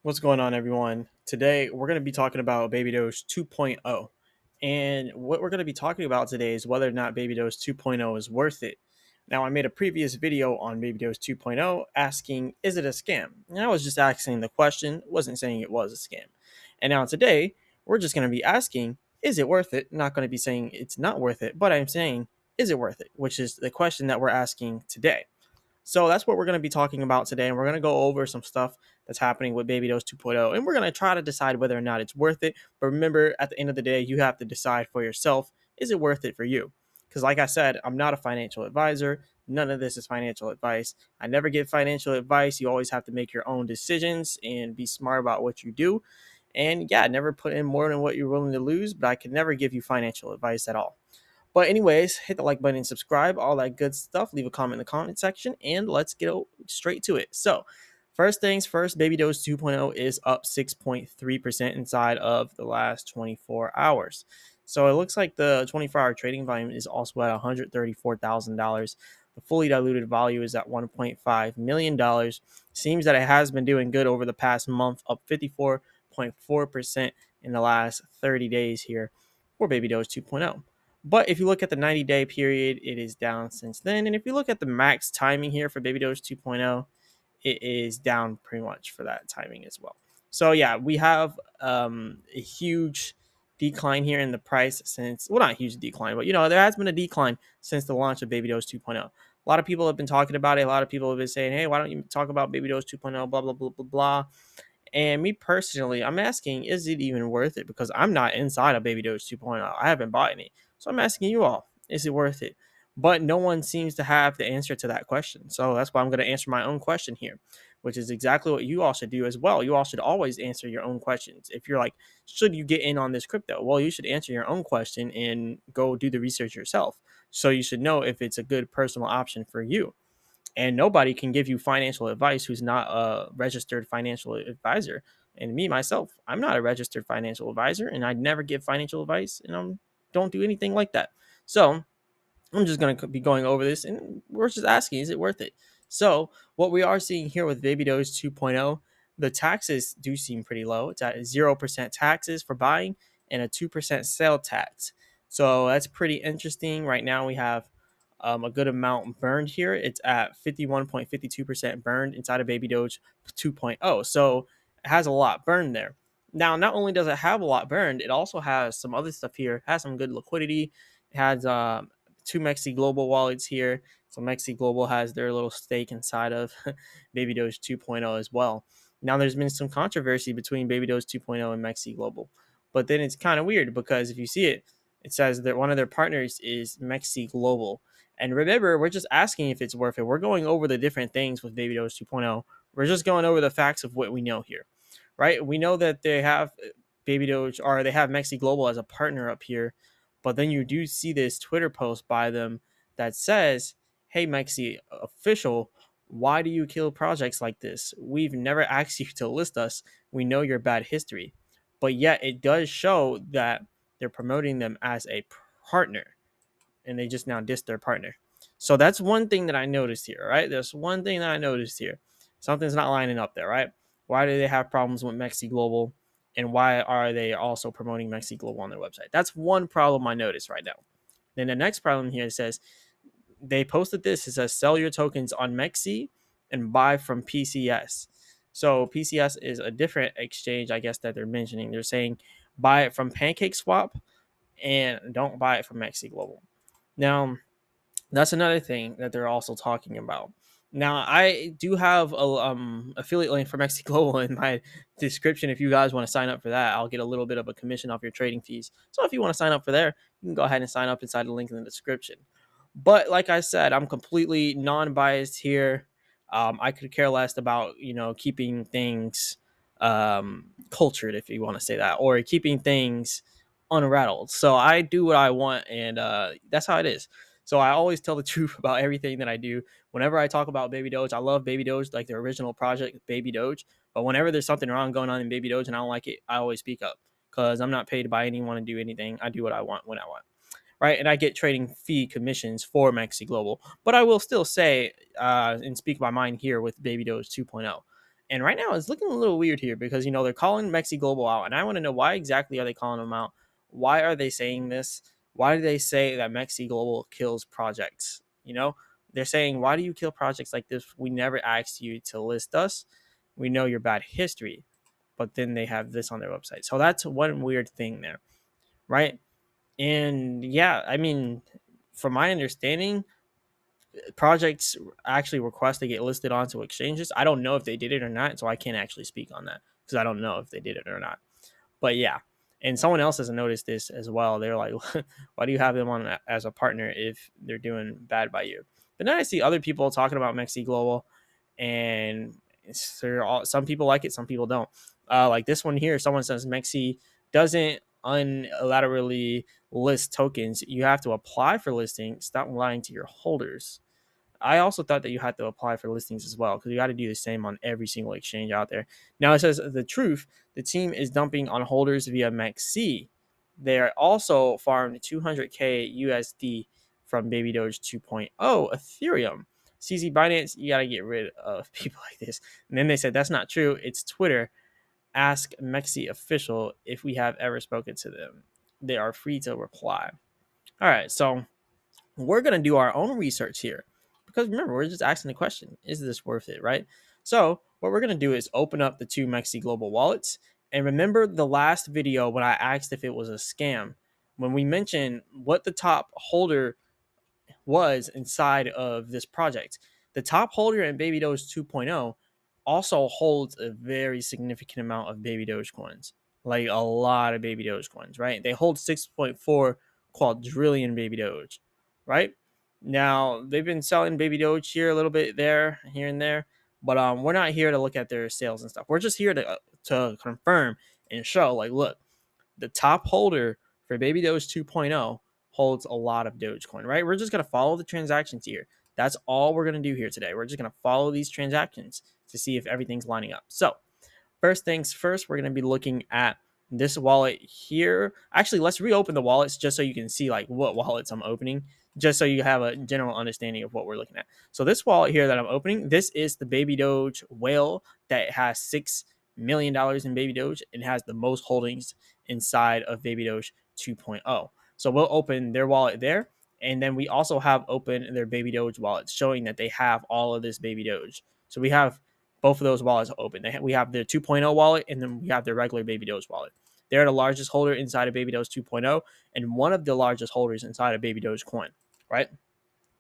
What's going on, everyone? Today, we're going to be talking about babydoge 2.0. And what we're going to be talking about today is whether or not babydoge 2.0 is worth it. Now, I made a previous video on babydoge 2.0 asking, is it a scam? And I was just asking the question, wasn't saying it was a scam. And now today, we're just going to be asking, is it worth it? Not going to be saying it's not worth it, but I'm saying, is it worth it? Which is the question that we're asking today. So that's what we're going to be talking about today. And we're going to go over some stuff that's happening with babydoge 2.0. And we're going to try to decide whether or not it's worth it. But remember, at the end of the day, you have to decide for yourself, is it worth it for you? Because like I said, I'm not a financial advisor. None of this is financial advice. I never give financial advice. You always have to make your own decisions and be smart about what you do. And yeah, never put in more than what you're willing to lose. But I can never give you financial advice at all. But anyways, hit the like button and subscribe, all that good stuff. Leave a comment in the comment section, and let's get straight to it. So, first things first, babydoge 2.0 is up 6.3% inside of the last 24 hours. So it looks like the 24-hour trading volume is also at $134,000. The fully diluted value is at $1.5 million. Seems that it has been doing good over the past month, up 54.4% in the last 30 days here for babydoge 2.0. But if you look at the 90-day period, it is down since then. And if you look at the max timing here for babydoge 2.0, it is down pretty much for that timing as well. So yeah, we have a huge decline here in the price since, well, not a huge decline, but there has been a decline since the launch of babydoge 2.0. A lot of people have been talking about it. A lot of people have been saying, hey, why don't you talk about babydoge 2.0, blah, blah, blah, blah, blah. And me personally, I'm asking, is it even worth it? Because I'm not inside of babydoge 2.0. I haven't bought any. So I'm asking you all, is it worth it? But no one seems to have the answer to that question. So that's why I'm going to answer my own question here, which is exactly what you all should do as well. You all should always answer your own questions. If you're like, should you get in on this crypto? Well, you should answer your own question and go do the research yourself. So you should know if it's a good personal option for you. And nobody can give you financial advice who's not a registered financial advisor. And me, myself, I'm not a registered financial advisor, and I never give financial advice, and I don't do anything like that. So I'm just going to be going over this, and we're just asking, is it worth it? So what we are seeing here with babydoge 2.0, the taxes do seem pretty low. It's at 0% taxes for buying and a 2% sale tax. So that's pretty interesting. Right now we have a good amount burned here. It's at 51.52% burned inside of babydoge 2.0. So it has a lot burned there. Now, not only does it have a lot burned, it also has some other stuff here. It has some good liquidity. It has two Mexi Global wallets here. So Mexi Global has their little stake inside of babydoge 2.0 as well. Now, there's been some controversy between babydoge 2.0 and Mexi Global. But then it's kind of weird because if you see it, it says that one of their partners is Mexi Global. And remember, we're just asking if it's worth it. We're going over the different things with babydoge 2.0. We're just going over the facts of what we know here, right? We know that they have babydoge, or they have Mexi Global as a partner up here. But then you do see this Twitter post by them that says, hey, Mexi official, why do you kill projects like this? We've never asked you to list us. We know your bad history. But yet it does show that they're promoting them as a partner, and they just now dissed their partner. So that's one thing that I noticed here, right? There's one thing that I noticed here. Something's not lining up there, right? Why do they have problems with Mexi Global? And why are they also promoting Mexi Global on their website? That's one problem I noticed right now. Then the next problem here says they posted this. It says sell your tokens on Mexi and buy from PCS. So PCS is a different exchange, I guess, that they're mentioning. They're saying buy it from PancakeSwap and don't buy it from Mexi Global. Now, that's another thing that they're also talking about. Now, I do have a affiliate link for Mexi Global in my description. If you guys want to sign up for that, I'll get a little bit of a commission off your trading fees. So if you want to sign up for there, you can go ahead and sign up inside the link in the description. But like I said, I'm completely non-biased here. I could care less about keeping things cultured, if you want to say that, or keeping things unrattled. So I do what I want, and that's how it is. So I always tell the truth about everything that I do. Whenever I talk about babydoge, I love babydoge, like the original project babydoge. But whenever there's something wrong going on in babydoge and I don't like it, I always speak up because I'm not paid by anyone to do anything. I do what I want when I want. Right, and I get trading fee commissions for Mexi Global, but I will still say and speak my mind here with babydoge 2.0. And right now it's looking a little weird here because they're calling Mexi Global out, and I want to know why exactly are they calling them out? Why are they saying this? Why do they say that Mexi Global kills projects? They're saying, why do you kill projects like this? We never asked you to list us. We know your bad history, but then they have this on their website. So that's one weird thing there, right? And yeah, I mean, from my understanding, projects actually request to get listed onto exchanges. I don't know if they did it or not, so I can't actually speak on that because I don't know if they did it or not. But yeah, and someone else has noticed this as well. They're like, why do you have them on as a partner if they're doing bad by you? But then I see other people talking about Mexi Global, and some people like it, some people don't. Like this one here, someone says Mexi doesn't unilaterally list tokens. You have to apply for listing. Stop lying to your holders. I also thought that you had to apply for listings as well because you got to do the same on every single exchange out there. Now it says the truth. The team is dumping on holders via Mexi. They are also farmed 200K USD from babydoge 2.0 Ethereum. CZ Binance, you got to get rid of people like this. And then they said that's not true. It's Twitter. Ask Mexi official if we have ever spoken to them. They are free to reply. All right, so we're going to do our own research here because remember, we're just asking the question, is this worth it, right? So what we're going to do is open up the two Mexi Global wallets. And remember the last video when I asked if it was a scam, when we mentioned what the top holder was inside of this project. The top holder in babydoge 2.0 also holds a very significant amount of babydoge coins, like a lot of babydoge coins, right? They hold 6.4 quadrillion babydoge, right? Now they've been selling babydoge here a little bit there, here and there, but we're not here to look at their sales and stuff. We're just here to confirm and show, like, look, the top holder for babydoge 2.0 holds a lot of Dogecoin, right? We're just going to follow the transactions here. That's all we're going to do here today. We're just going to follow these transactions to see if everything's lining up. So first things first, we're going to be looking at this wallet here. Actually, let's reopen the wallets just so you can see like what wallets I'm opening, just so you have a general understanding of what we're looking at. So this wallet here that I'm opening, this is the babydoge whale that has $6 million in babydoge and has the most holdings inside of babydoge 2.0. So we'll open their wallet there. And then we also have open their babydoge wallets showing that they have all of this babydoge. So we have both of those wallets open. We have their 2.0 wallet, and then we have their regular babydoge wallet. They're the largest holder inside of babydoge 2.0 and one of the largest holders inside of babydoge coin, right?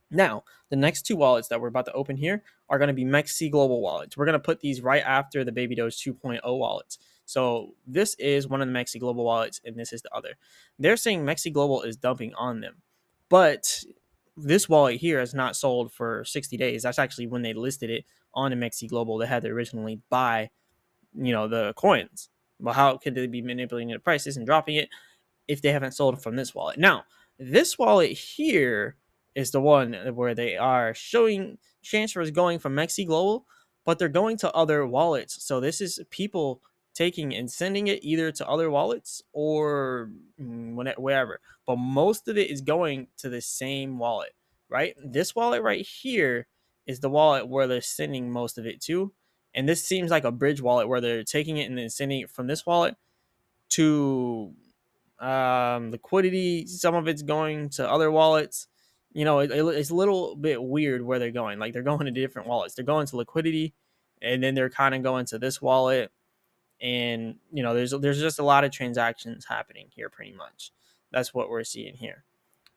Now, the next two wallets that we're about to open here are going to be Mexi Global wallets. We're going to put these right after the babydoge 2.0 wallets. So this is one of the Mexi Global wallets, and this is the other. They're saying Mexi Global is dumping on them, but this wallet here is not sold for 60 days. That's actually when they listed it on the Mexi Global. They had to originally buy, the coins. Well, how could they be manipulating the prices and dropping it if they haven't sold from this wallet? Now, this wallet here is the one where they are showing transfers going from Mexi Global, but they're going to other wallets. So this is people taking and sending it either to other wallets or wherever. But most of it is going to the same wallet, right? This wallet right here is the wallet where they're sending most of it to. And this seems like a bridge wallet where they're taking it and then sending it from this wallet to liquidity. Some of it's going to other wallets. It's a little bit weird where they're going. Like they're going to different wallets. They're going to liquidity, and then they're kind of going to this wallet. And there's just a lot of transactions happening here. Pretty much, that's what we're seeing here.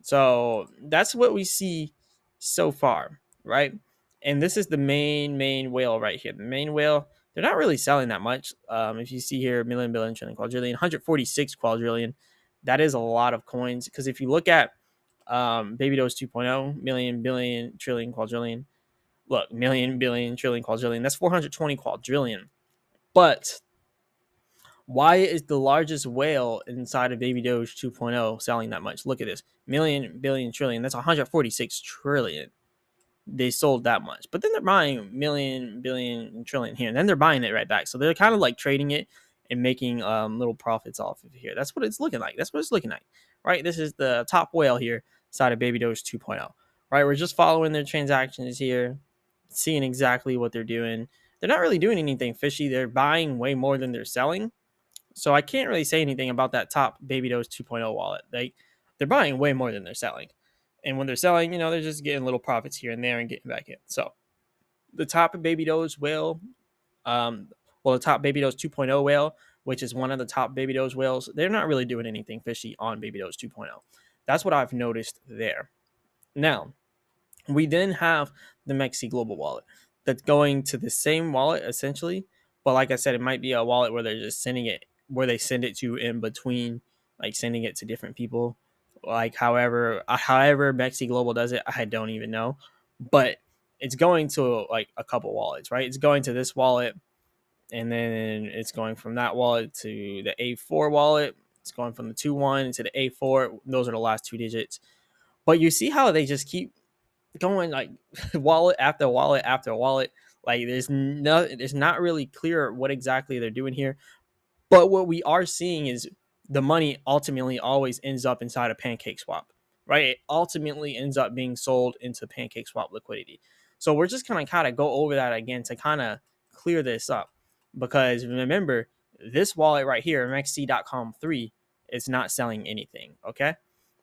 So that's what we see so far, right? And this is the main whale right here. The main whale, they're not really selling that much. If you see here, million, billion, trillion, quadrillion, 146 quadrillion, that is a lot of coins. Because if you look at babydoge 2.0, million, billion, trillion, quadrillion, look, million, billion, trillion, quadrillion, that's 420 quadrillion. But why is the largest whale inside of babydoge 2.0 selling that much? Look at this. Million, billion, trillion. That's 146 trillion. They sold that much. But then they're buying million, billion, trillion here. And then they're buying it right back. So they're kind of like trading it and making little profits off of here. That's what it's looking like. That's what it's looking like. Right? This is the top whale here inside of babydoge 2.0. Right? We're just following their transactions here, seeing exactly what they're doing. they're not really doing anything fishy. They're buying way more than they're selling. So I can't really say anything about that top babydoge 2.0 wallet. They're buying way more than they're selling. And when they're selling, they're just getting little profits here and there and getting back in. So the top babydoge whale, um, the top babydoge 2.0 whale, which is one of the top babydoge whales, they're not really doing anything fishy on babydoge 2.0. That's what I've noticed there. Now, we then have the Mexi Global wallet that's going to the same wallet essentially, but like I said, it might be a wallet where they're just sending it, where they send it to in between, like sending it to different people. Like however Mexi Global does it, I don't even know, but it's going to like a couple wallets, right? It's going to this wallet, and then it's going from that wallet to the A4 wallet. It's going from the 2.1 to the A4. Those are the last two digits. But you see how they just keep going like wallet after wallet after wallet. Like there's not really clear what exactly they're doing here. But what we are seeing is the money ultimately always ends up inside a pancake swap, right? It ultimately ends up being sold into pancake swap liquidity. So we're just gonna kind of go over that again to kind of clear this up, because remember, this wallet right here, Mexi.com 3, is not selling anything. Okay,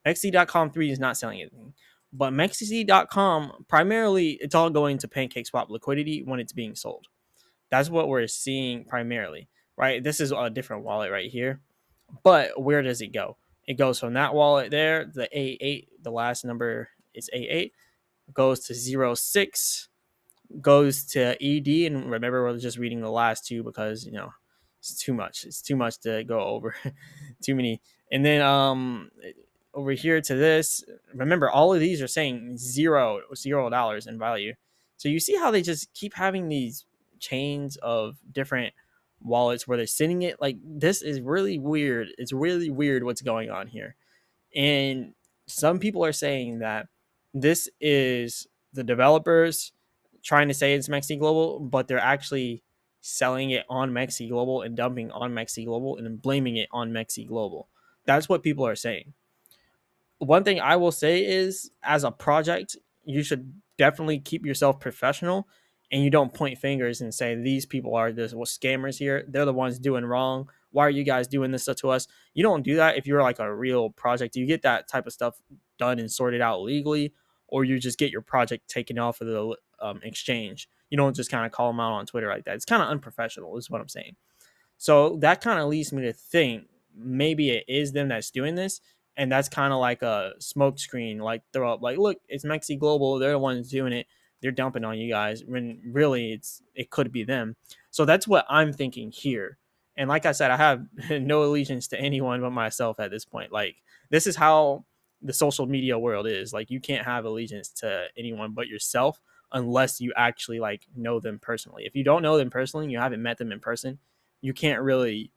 Mexi.com 3 is not selling anything. But Mexi.com, primarily, it's all going to pancake swap liquidity when it's being sold. That's what we're seeing primarily, right? This is a different wallet right here. But where does it go? It goes from that wallet there, the A8, the last number is A8, goes to 06, goes to ED. And remember, we're just reading the last two because, it's too much. It's too much to go over. Too many. And then over here to this, remember, all of these are saying $0 in value. So you see how they just keep having these chains of different wallets where they're sending it. Like, this is really weird. It's really weird what's going on here. And some people are saying that this is the developers trying to say it's Mexi Global, but they're actually selling it on Mexi Global and dumping on Mexi Global and then blaming it on Mexi Global. That's what people are saying. One thing I will say is, as a project, you should definitely keep yourself professional, and you don't point fingers and say these people are the scammers here. They're the ones doing wrong. Why are you guys doing this to us? You don't do that if you're like a real project. You get that type of stuff done and sorted out legally, or you just get your project taken off of the exchange. You don't just kind of call them out on Twitter like that. It's kind of unprofessional, is what I'm saying. So that kind of leads me to think maybe it is them that's doing this, and that's kind of like a smoke screen, like throw up, like, look, it's Mexi Global, they're the ones doing it, they're dumping on you guys, when really it could be them. So that's what I'm thinking here. And like I said, I have no allegiance to anyone but myself at this point. Like, this is how the social media world is. Like, you can't have allegiance to anyone but yourself unless you actually like know them personally. If you don't know them personally, you haven't met them in person, you can't really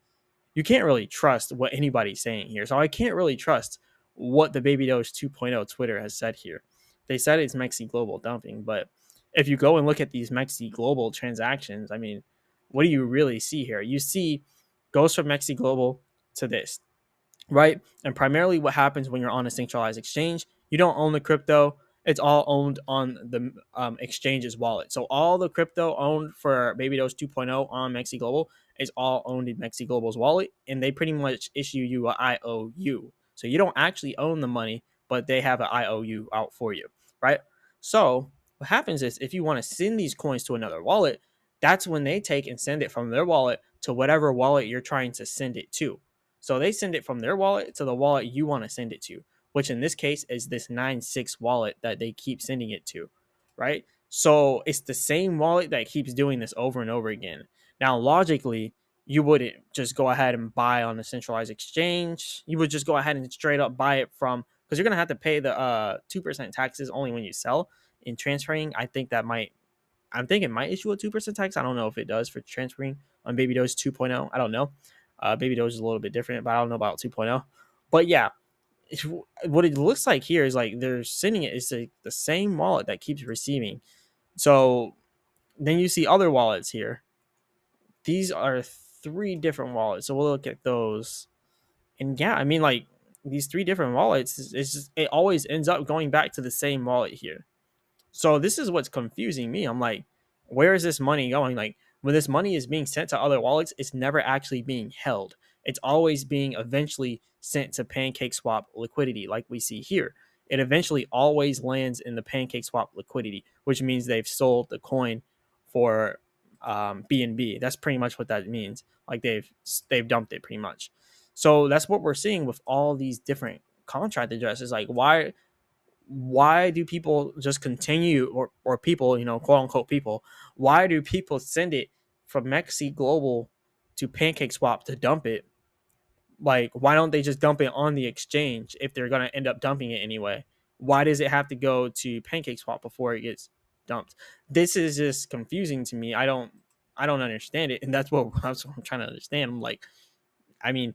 trust what anybody's saying here. So I can't really trust what the babydoge 2.0 Twitter has said here. They said it's Mexi Global dumping, but if you go and look at these Mexi Global transactions, I mean, what do you really see here? You see goes from Mexi Global to this, right? And primarily what happens when you're on a centralized exchange, you don't own the crypto. It's all owned on the exchange's wallet. So all the crypto owned for babydoge 2.0 on Mexi Global is all owned in Mexi Global's wallet, and they pretty much issue you an IOU. So you don't actually own the money, but they have an IOU out for you, right? So what happens is, if you want to send these coins to another wallet, that's when they take and send it from their wallet to whatever wallet you're trying to send it to. So they send it from their wallet to the wallet you want to send it to, which in this case is this 9-6 wallet that they keep sending it to, right? So it's the same wallet that keeps doing this over and over again. Now, logically, you wouldn't just go ahead and buy on a centralized exchange. You would just go ahead and straight up buy it from, because you're going to have to pay the 2% taxes only when you sell. In transferring, I think it might issue a 2% tax. I don't know if it does for transferring on babydoge 2.0. I don't know. Babydoge is a little bit different, but I don't know about 2.0. But yeah, what it looks like here is like they're sending it. It's the same wallet that keeps receiving. So then you see other wallets here. These are 3 different wallets. So we'll look at those. And yeah, I mean, like, these 3 different wallets, it always ends up going back to the same wallet here. So this is what's confusing me. I'm like, where is this money going? Like, When this money is being sent to other wallets, it's never actually being held. It's always being eventually sent to PancakeSwap liquidity, like we see here. It eventually always lands in the PancakeSwap liquidity, which means they've sold the coin for BNB. That's pretty much what that means. Like they've dumped it pretty much. So that's what we're seeing with all these different contract addresses. Like why do people just continue, or people, quote unquote people, why do people send it from Mexi Global to PancakeSwap to dump it? Like, why don't they just dump it on the exchange if they're going to end up dumping it anyway? Why does it have to go to PancakeSwap before it gets dumped? This is just confusing to me. I don't understand it, and that's what I'm trying to understand. I'm like, I mean,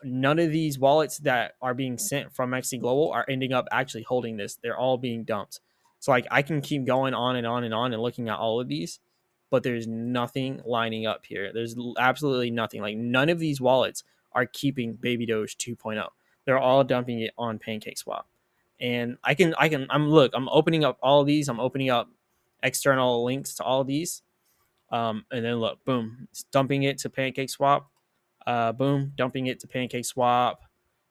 none of these wallets that are being sent from Mexi Global are ending up actually holding this. They're all being dumped. So like I can keep going on and on and on and looking at all of these, but there's nothing lining up here. There's absolutely nothing. Like none of these wallets are keeping babydoge 2.0. They're all dumping it on PancakeSwap. And I'm opening up all of these. I'm opening up external links to all of these. And then look, boom, it's dumping it to PancakeSwap. Boom, dumping it to PancakeSwap.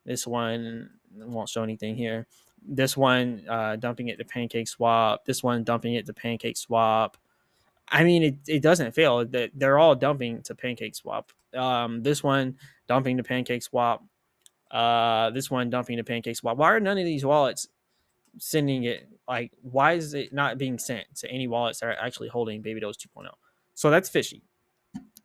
This one won't show anything here. This one dumping it to PancakeSwap. This one dumping it to PancakeSwap. I mean, it doesn't fail. They're all dumping to PancakeSwap. This one dumping to PancakeSwap. This one dumping to PancakeSwap. Why are none of these wallets sending it? Like, why is it not being sent to any wallets that are actually holding babydoge 2.0? So that's fishy.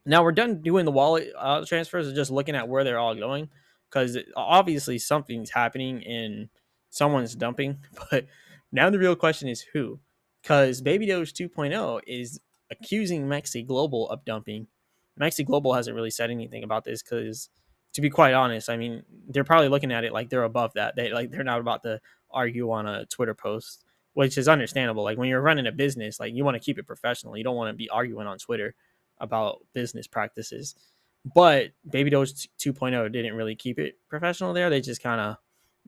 Now we're done doing the wallet transfers and just looking at where they're all going, because obviously something's happening and someone's dumping. But now the real question is who, because babydoge 2.0 is accusing Mexi Global of dumping. Mexi Global hasn't really said anything about this because, to be quite honest, I mean, they're probably looking at it like they're above that. They're not about to argue on a Twitter post, which is understandable. Like when you're running a business, like you want to keep it professional. You don't want to be arguing on Twitter about business practices. But babydoge 2.0 didn't really keep it professional there. They just kind of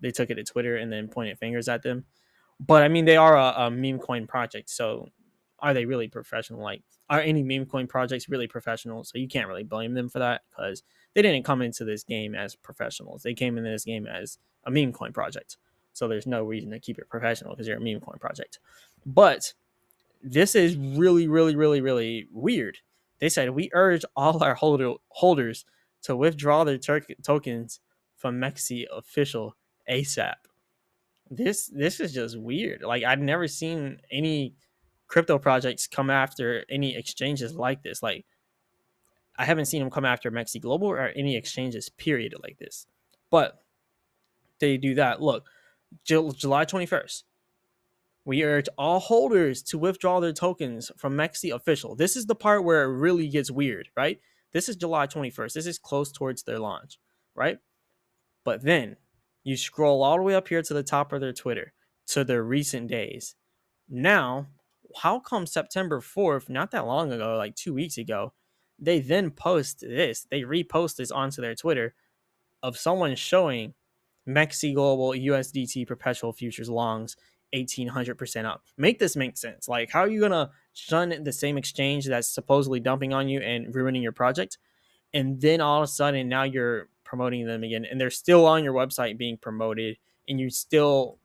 they took it to Twitter and then pointed fingers at them. But I mean, they are a meme coin project, so are they really professional? Like, are any meme coin projects really professional? So you can't really blame them for that, because they didn't come into this game as professionals. They came into this game as a meme coin project. So there's no reason to keep it professional because you're a meme coin project. But this is really, really, really, really weird. They said, we urge all our holders to withdraw their tokens from Mexi official ASAP. This is just weird. Like, I've never seen any crypto projects come after any exchanges like this. Like, I haven't seen them come after Mexi Global or any exchanges, period, like this. But they do that. Look, July 21st. We urge all holders to withdraw their tokens from Mexi official. This is the part where it really gets weird, right? This is July 21st. This is close towards their launch, right? But then you scroll all the way up here to the top of their Twitter, to their recent days. Now, how come September 4th, not that long ago, like 2 weeks ago, they then post this? They repost this onto their Twitter of someone showing Mexi Global USDT perpetual futures longs 1,800% up. Make this make sense. Like, how are you gonna shun the same exchange that's supposedly dumping on you and ruining your project, and then all of a sudden now you're promoting them again, and they're still on your website being promoted, and you still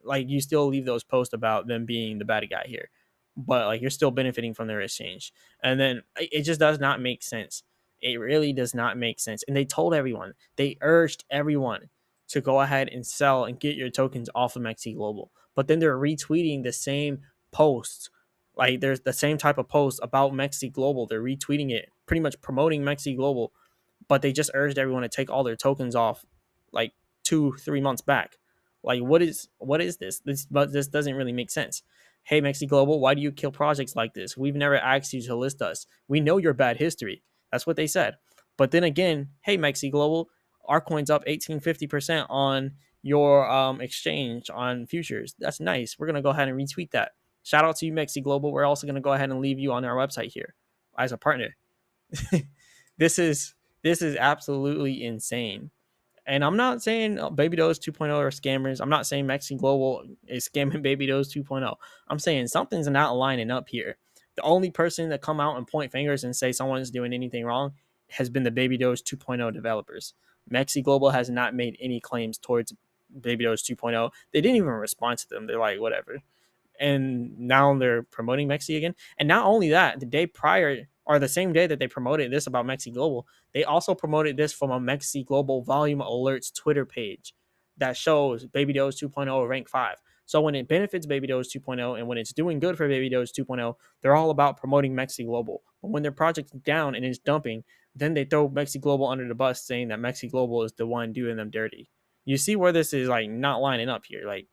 leave those posts about them being the bad guy here, but like you're still benefiting from their exchange. And then it just does not make sense. It really does not make sense. And they told everyone, they urged everyone to go ahead and sell and get your tokens off of Mexi Global. But then they're retweeting the same posts. Like, there's the same type of post about Mexi Global. They're retweeting it, pretty much promoting Mexi Global, but they just urged everyone to take all their tokens off like 2-3 months back. Like, what is this? This doesn't really make sense. Hey, Mexi Global, why do you kill projects like this? We've never asked you to list us. We know your bad history. That's what they said. But then again, hey, Mexi Global, our coin's up 1850% on your exchange on futures. That's nice. We're gonna go ahead and retweet that. Shout out to you, Mexi Global. We're also gonna go ahead and leave you on our website here as a partner. This is absolutely insane. And I'm not saying babydoge 2.0 are scammers. I'm not saying Mexi Global is scamming babydoge 2.0. I'm saying something's not lining up here. The only person that come out and point fingers and say someone's doing anything wrong has been the babydoge 2.0 developers. Mexi Global has not made any claims towards babydoge 2.0. They didn't even respond to them. They're like, whatever. And now they're promoting Mexi again. And not only that, the day prior, or the same day that they promoted this about Mexi Global, they also promoted this from a Mexi Global Volume Alerts Twitter page that shows Baby Doge 2.0 rank 5. So when it benefits Baby Doge 2.0 and when it's doing good for Baby Doge 2.0, they're all about promoting Mexi Global. But when their project's down and is dumping, then they throw Mexi Global under the bus, saying that Mexi Global is the one doing them dirty. You see where this is like not lining up here. Like,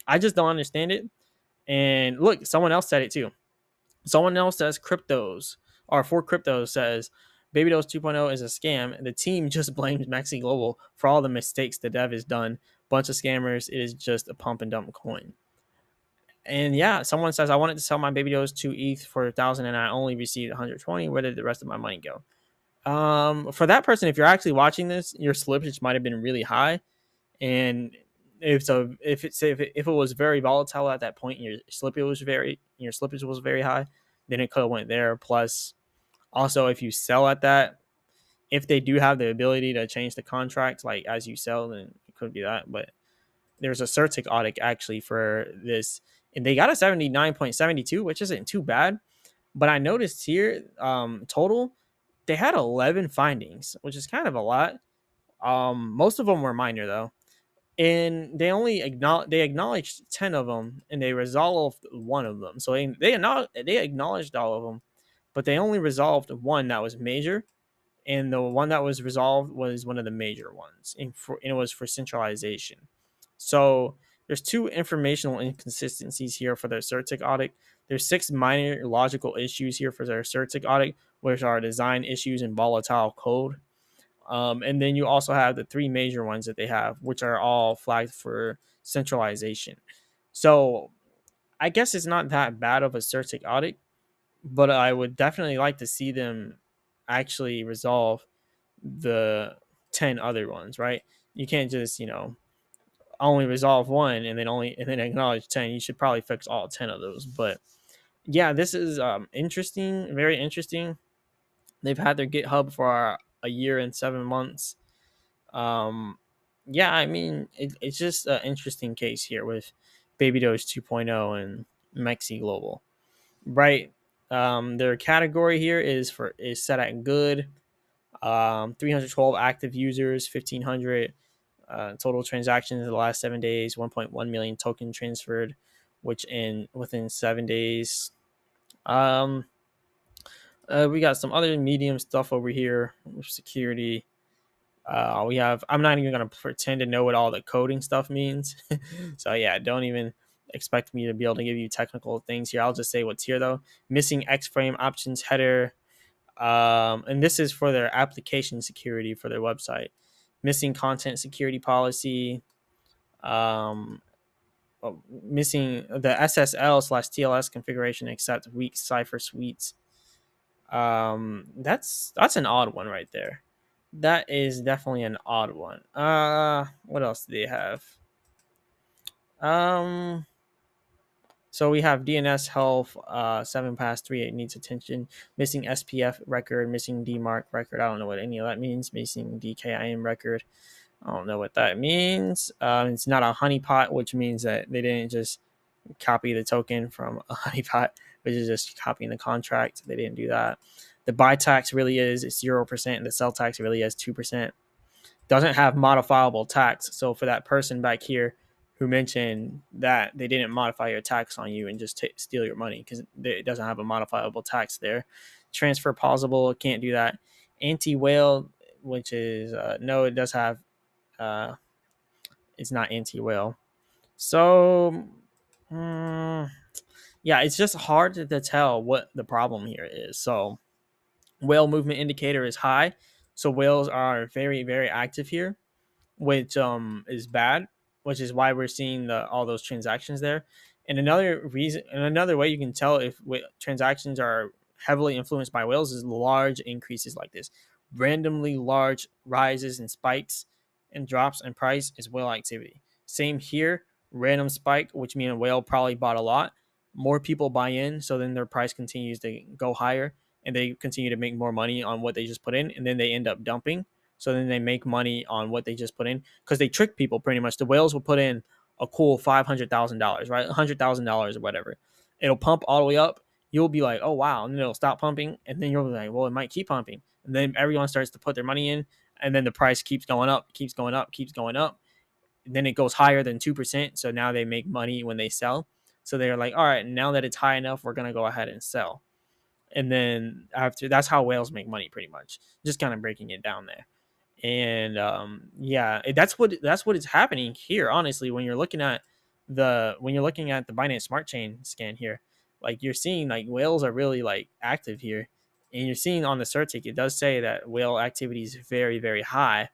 I just don't understand it. And look, someone else said it too. Someone else says cryptos, or for cryptos says babydoge 2.0 is a scam. The team just blames Mexi Global for all the mistakes the dev has done. Bunch of scammers. It is just a pump and dump coin. And yeah, someone says I wanted to sell my babydoge to ETH for 1,000 and I only received 120. Where did the rest of my money go? For that person, if you're actually watching this, your slippage might have been really high, and if it was very volatile at that point, and your slippage was very high, then it could have went there. Plus, also if you sell at that, if they do have the ability to change the contract like as you sell, then it could be that. But there's a Certic audit actually for this, and they got a 79.72, which isn't too bad. But I noticed here, total, they had 11 findings, which is kind of a lot. Most of them were minor though, and they acknowledged 10 of them, and they resolved one of them. So they acknowledged all of them, but they only resolved one that was major, and the one that was resolved was one of the major ones, and it was for centralization. So there's two informational inconsistencies here for their Certic audit. There's 6 minor logical issues here for their Certic audit, which are design issues and volatile code. And then you also have the 3 major ones that they have, which are all flagged for centralization. So I guess it's not that bad of a Certic audit, but I would definitely like to see them actually resolve the 10 other ones, right? You can't just, only resolve one and then acknowledge 10. You should probably fix all 10 of those. But yeah, this is interesting, very interesting. They've had their GitHub for a year and 7 months. Yeah, I mean, it's just an interesting case here with babydoge 2.0 and Mexi Global, right? Their category here is set at good. 312 active users, 1,500 total transactions in the last 7 days, 1.1 million token transferred, which within 7 days. We got some other medium stuff over here with security. I'm not even going to pretend to know what all the coding stuff means. So yeah, don't even expect me to be able to give you technical things here. I'll just say what's here though. Missing X-frame options header. And this is for their application security for their website. Missing content security policy. Missing the SSL/TLS configuration except weak cipher suites. That's an odd one right there. That is definitely an odd one. What else do they have? So we have DNS health, 7 past 3 needs attention, missing SPF record, missing DMARC record. I don't know what any of that means. Missing DKIM record. I don't know what that means. It's not a honeypot, which means that they didn't just copy the token from a honeypot, which is just copying the contract. They didn't do that. The buy tax really is 0%, and the sell tax really is 2%. Doesn't have modifiable tax. So for that person back here who mentioned that they didn't modify your tax on you and just steal your money because it doesn't have a modifiable tax there. Transfer possible, can't do that. Anti-whale, which is no, it does have. It's not anti-whale. So yeah, it's just hard to tell what the problem here is. So whale movement indicator is high, so whales are very, very active here, which is bad, which is why we're seeing all those transactions there. And another way you can tell if transactions are heavily influenced by whales is large increases like this. Randomly large rises and spikes and drops in price is whale activity. Same here, random spike, which means a whale probably bought a lot. more people buy in, so then their price continues to go higher, and they continue to make more money on what they just put in, and then they end up dumping. So then they make money on what they just put in because they trick people pretty much. The whales will put in a cool $500,000, right? $100,000 or whatever. It'll pump all the way up. You'll be like, oh wow, and then it'll stop pumping, and then you'll be like, well, it might keep pumping, and then everyone starts to put their money in, and then the price keeps going up, keeps going up, keeps going up. And then it goes higher than 2%. So now they make money when they sell. So they're like, all right, now that it's high enough, we're gonna go ahead and sell. And then after, that's how whales make money, pretty much. Just kind of breaking it down there. And yeah, that's what is happening here. Honestly, when you're looking at the Binance Smart Chain scan here, like you're seeing like whales are really like active here, and you're seeing on the CerTick, it does say that whale activity is very, very high.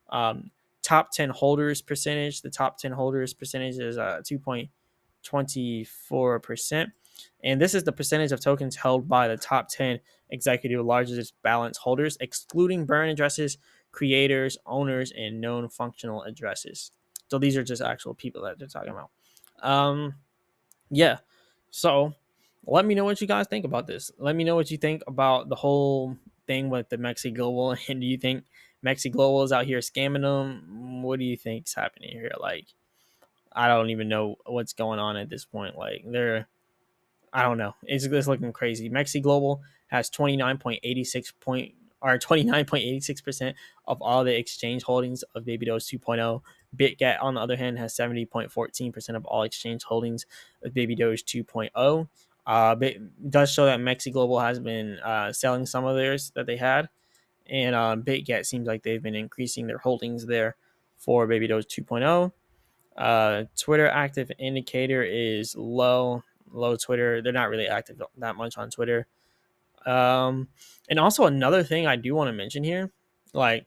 um, Top 10 holders percentage. The top 10 holders percentage is 2.24%. And this is the percentage of tokens held by the top 10 executive largest balance holders, excluding burn addresses, creators, owners, and known functional addresses. So these are just actual people that they're talking about. Yeah. So let me know what you guys think about this. Let me know what you think about the whole thing with the Mexi Global. And do you think Mexi Global is out here scamming them? What do you think's happening here? Like, I don't even know what's going on at this point. Like, I don't know. It's looking crazy. Mexi Global has 29.86% of all the exchange holdings of babydoge 2.0. BitGet, on the other hand, has 70.14% of all exchange holdings of babydoge 2.0. It does show that Mexi Global has been selling some of theirs that they had, and BitGet seems like they've been increasing their holdings there for babydoge 2.0. Twitter active indicator is low. Twitter. They're not really active that much on Twitter. And also another thing I do want to mention here, like,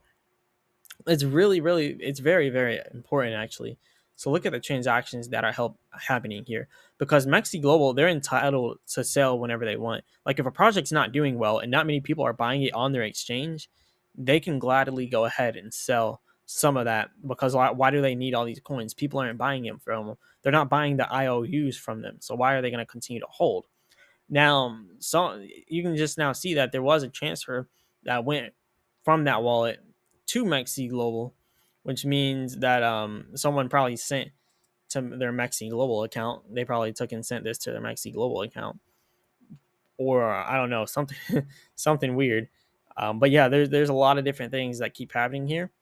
it's it's very, very important actually. So look at the transactions that are happening here, because Mexi Global, they're entitled to sell whenever they want. Like if a project's not doing well and not many people are buying it on their exchange, they can gladly go ahead and sell some of that, because why do they need all these coins? People aren't buying them from them. They're not buying the IOUs from them. So why are they going to continue to hold? Now, so you can just now see that there was a transfer that went from that wallet to Mexi Global, which means that someone probably sent to their Mexi Global account. They probably took and sent this to their Mexi Global account, or I don't know, something something weird. But yeah, there's a lot of different things that keep happening here,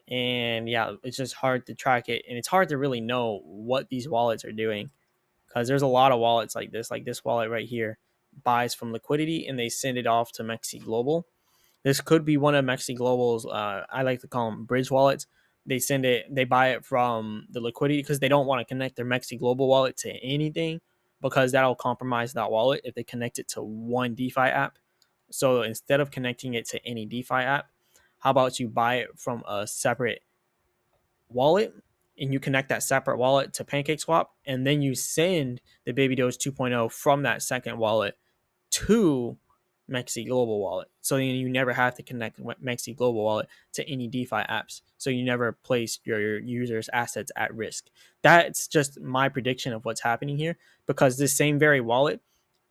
and yeah, it's just hard to track it, and it's hard to really know what these wallets are doing, because there's a lot of wallets like this wallet right here buys from liquidity and they send it off to Mexi Global. This could be one of Mexi Global's, I like to call them bridge wallets. They buy it from the liquidity because they don't want to connect their Mexi Global wallet to anything, because that'll compromise that wallet if they connect it to one DeFi app. So instead of connecting it to any DeFi app, how about you buy it from a separate wallet, and you connect that separate wallet to PancakeSwap, and then you send the babydoge 2.0 from that second wallet to Mexi Global Wallet. So then you never have to connect Mexi Global Wallet to any DeFi apps. So you never place your users' assets at risk. That's just my prediction of what's happening here, because this same very wallet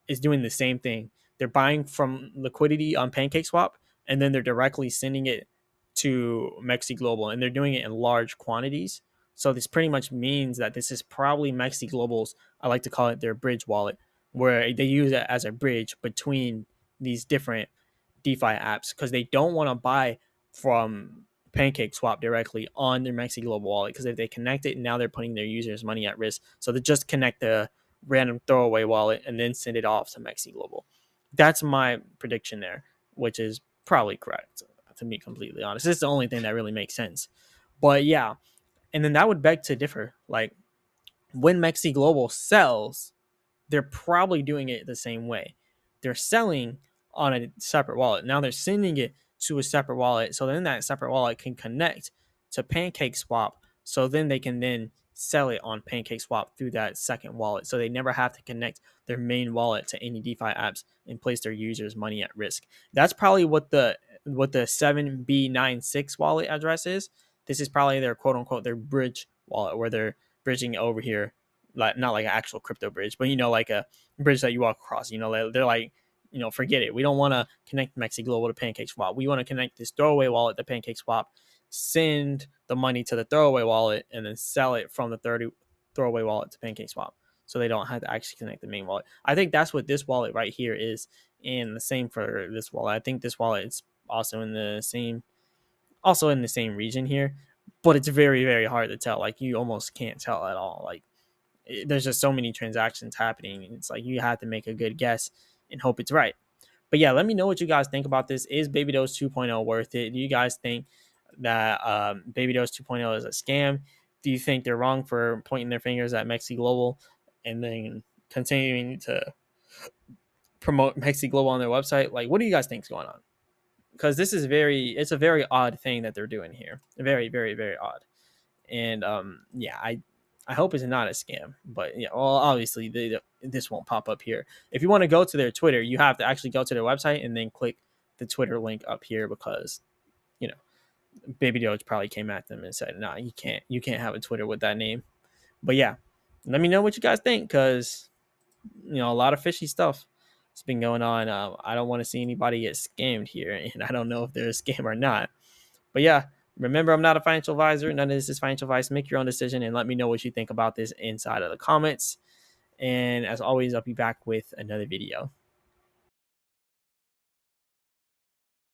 is doing the same thing. They're buying from liquidity on PancakeSwap, and then they're directly sending it to Mexi Global, and they're doing it in large quantities. So this pretty much means that this is probably Mexi Global's, I like to call it their bridge wallet, where they use it as a bridge between these different DeFi apps, because they don't want to buy from PancakeSwap directly on their Mexi Global wallet, because if they connect it, now they're putting their users' money at risk. So they just connect the random throwaway wallet and then send it off to Mexi Global. That's my prediction there, which is probably correct, to be completely honest. It's the only thing that really makes sense. But yeah, and then that would beg to differ. Like when Mexi Global sells, they're probably doing it the same way. They're selling on a separate wallet. Now they're sending it to a separate wallet. So then that separate wallet can connect to PancakeSwap. So then they can then sell it on PancakeSwap through that second wallet. So they never have to connect their main wallet to any DeFi apps and place their users' money at risk. That's probably what the 7B96 wallet address is. This is probably their quote unquote their bridge wallet, where they're bridging over here like not like an actual crypto bridge, but like a bridge that you walk across. They're like, forget it. We don't want to connect Mexi Global to PancakeSwap. We want to connect this throwaway wallet to PancakeSwap, send the money to the throwaway wallet, and then sell it from the throwaway wallet to PancakeSwap. So they don't have to actually connect the main wallet. I think that's what this wallet right here is, and the same for this wallet. I think this wallet is also in the same region here, but it's very, very hard to tell. Like, you almost can't tell at all. Like, there's just so many transactions happening, and it's like you have to make a good guess and hope it's right. But yeah, let me know what you guys think about this. Is babydoge 2.0 worth it? Do you guys think that babydoge 2.0 is a scam? Do you think they're wrong for pointing their fingers at Mexi Global and then continuing to promote Mexi Global on their website? Like, what do you guys think is going on? Because it's a very odd thing that they're doing here. Very, very, very odd. And yeah, I hope it's not a scam, but yeah, well, obviously this won't pop up here. If you want to go to their Twitter, you have to actually go to their website and then click the Twitter link up here, because Baby Doge probably came at them and said, "Nah, you can't have a Twitter with that name." But yeah, let me know what you guys think, because a lot of fishy stuff has been going on. I don't want to see anybody get scammed here, and I don't know if they're a scam or not. But yeah, remember, I'm not a financial advisor. None of this is financial advice. Make your own decision and let me know what you think about this inside of the comments. And as always, I'll be back with another video.